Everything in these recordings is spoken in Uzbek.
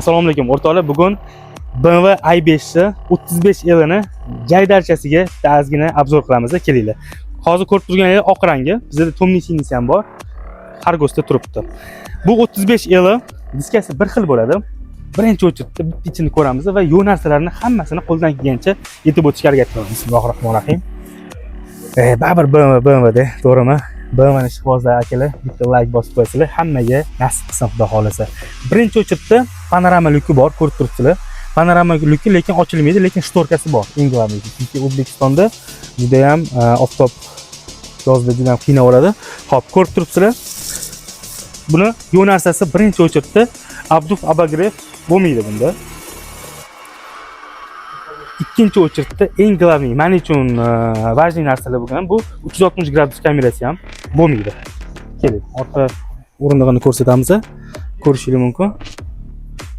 Assalomu alaykum o'rtoqlar. Bugun BMW i5 35L ni jaydarchasiga ozgina obzor qilamiz. Kelinglar. Hozir ko'rib turganingiz oq rangi. Bizda tomli sinisi ham bor. Xargosda turibdi. Bu 35L diskasi bir xil bo'ladi. Birinchi o'chirda bitta ichini ko'ramiz va yo'nalishlarni hammasini qo'ldan kelgancha yetib o'tishga harakat qilamiz. Bismillahirrohmanirrohim. Baribir BMW de, to'g'rimi? BMWni ishqibozlar akalar, bitta like bosib qo'ysanglar, hammaga nasib qilsin xudo xolasa. Birinchi o'chirda panorama lyuki bor, ko'rib turibsizlar. Panorama lyuki lekin ochilmaydi, lekin shtorkasi bor. Eng glavniysi, chunki O'zbekistonda juda ham oftob yozda juda ham qiynab oladi. Xo'p, ko'rib turibsizlar. Buni yo'nalishasi birinchi o'chirda abduf abagrev bo'lmaydi bunda. Ikkinchi o'chirda eng glavniy, men uchun vajniy narsalar bo'lgan bu 360 gradus kamerasi ham bo'lmaydi. Keling, orqa o'rindig'ini ko'rsatamiz. Ko'rishingiz mumkin.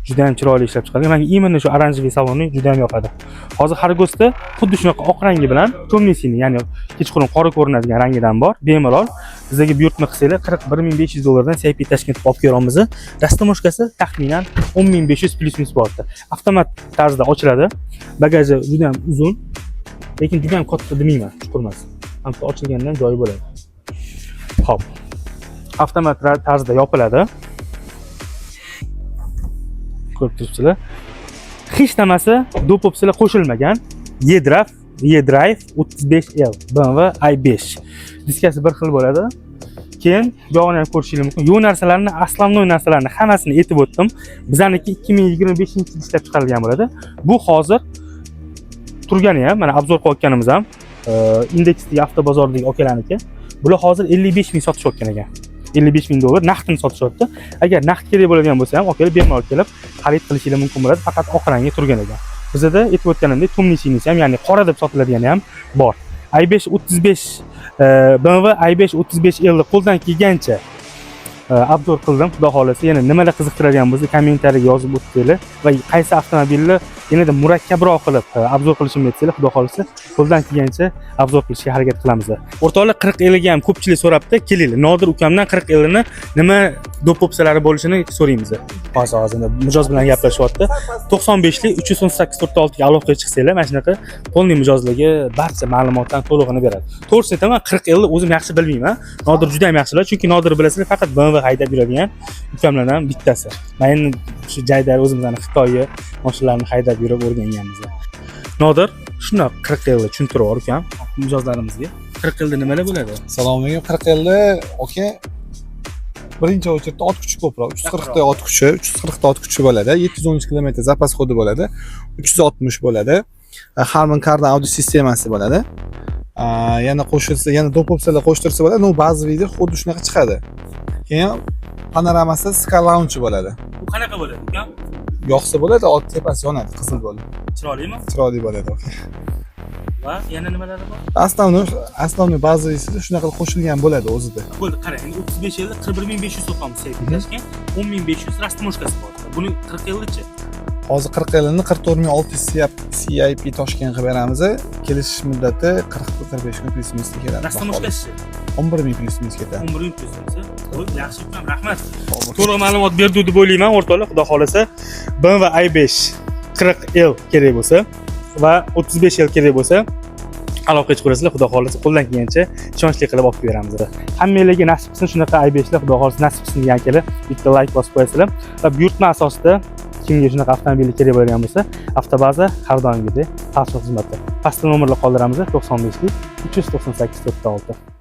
Juda ham chiroyli ishlab chiqarilgan. Menga imенно shu oranjiviy saloni juda ham yoqadi. Hozir Xargosda xuddi shunaqa oq rangi bilan tomli sini, ya'ni kechqurun qora ko'rinadigan rangidan bor. Bemalol bizga buyurtma qilsanglar $41500 dan CIP Tashkentga olib kelamiz. Rastamoshkasi taxminan 10500 plus-minus bordi. Avtomat tarzda ochiladi. Bagaji juda ham uzun, lekin juda ham katta demayman, chuqur emas. Hamma ochilgandan joyi bo'ladi. Xo'p. Avtomat tarzda yopiladi. Ko'rib turibsizlar. Hech namasi dopopslar qo'shilmagan. E-Drive 35L BMW i5. Diskasi bir xil bo'ladi. Keyin yog'ini ham ko'rishingiz mumkin. Yo'nalishlarni, aslamnoy narsalarni hammasini aytib o'tdim. Bizaniki 2025-yilda ishlab chiqarilgan bo'ladi. Bu hozir turgani ham, mana obzor qilayotganimiz ham indeksdagi avtobozordagi okalarniki. Bular hozir 55 ming sotishayotgan ekan. $55,000 naqdini sotishyapti. Agar naqd kerak bo'ladigan bo'lsa ham, okalar bemalol kelib xarid qilishingiz mumkin bo'ladi. Faqat oq rangi turgan ekan. Bizda aytib o'tganimdek, tomli sinisi ham, ya'ni qora deb sotiladigani ham bor. i5 35 BMW i5 35L qo'ldan kelgancha obzor qildim. Xudo xolasa, yana nimalar qiziqtiradigan bo'lsa, kommentariyaga yozib o'tsanglar va qaysi avtomobilni yanada murakkabroq qilib obzor qilishimni aytsanglar, xudo xolasa, qo'ldan kelgancha obzor qilishga harakat qilamiz. O'rtoqlar, 40L ga ham ko'pchilik so'rabdi. Kelinglar, Nodir ukamdan 40L ni nima dopopsalari bo'lishini so'raymiz. Hozir mijoz bilan gaplashyapti. 95 lik 318 ga aloqaga chiqsanglar, mana shunaqa polniy mijozlarga barcha ma'lumotlarni to'lig'ini beradi. To'g'risi aytaman, 40L ni o'zim yaxshi bilmayman. Nodir juda ham yaxshilar, chunki Nodir bilasizlar, faqat BMW haydab yuradigan ukamlardan bittasi. Men shu jaydar o'zimizning Xitoy mashinalarini haydab yurib o'rganganmiz. Nodir, shuni 40L tushuntirib o'r ukam mijozlarimizga. 40L nimalar bo'ladi? Assalomu alaykum. 40L aka birinchi o'chirda ot kuchi ko'proq. 340 ta ot kuchi bo'ladi. 713 km zapas xodi bo'ladi. 360 bo'ladi. Harman Kardon audio sistemasi bo'ladi. Yana qo'shilsa, yana dopopsalar qo'shtirsa bo'ladi. No bazaviyda xuddi shunaqa chiqadi. Keyin panoramasi Sky Lounge bo'ladi. Bu qanaqa bo'ladi ukam? Yoqsa bo'ladi, ot tepasi yonadi, qizil bo'ladi. Chiroylimi? Chiroyli bo'ladi. Va yana nimalari bor? Aslovniy bazasida shunaqa qo'shilgan bo'ladi o'zida. Bo'ldi, qarang, 35L 41500 sotamiz CIP Tashkent, 10500 rastamoshkasi bor. Buni 40L-chi? Hozir 40L ni 44600 CIP Toshkent qilib beramiz. Kelishish muddati 40-45 kun plus-minus keladi. Rastamoshkasi 11000 plus-minus ketadi. 11000 plus-minus. Bo'ldi, yaxshi ukam, rahmat. To'liq ma'lumot berdi deb o'ylayman, o'rtoqlar, xudo xolasa. BMW i5 40L kerak bo'lsa va 35L kerak bo'lsa, aloqaga chiqaverasizlar, xudo xolasa, qo'ldan kelgancha ishonchli qilib olib beramiz. Hammangizga nasib qilsin shunaqa i5lar, xudo xolasa nasib qilsin degan akalar, bitta like bosib qo'yasizlar va buyurtma asosida kimga shunaqa avtomobil kerak bo'lgan bo'lsa, Avtobaza har doimgidek xalq xizmati. Pastda nomerlar qoldiramiz: 95 398 46.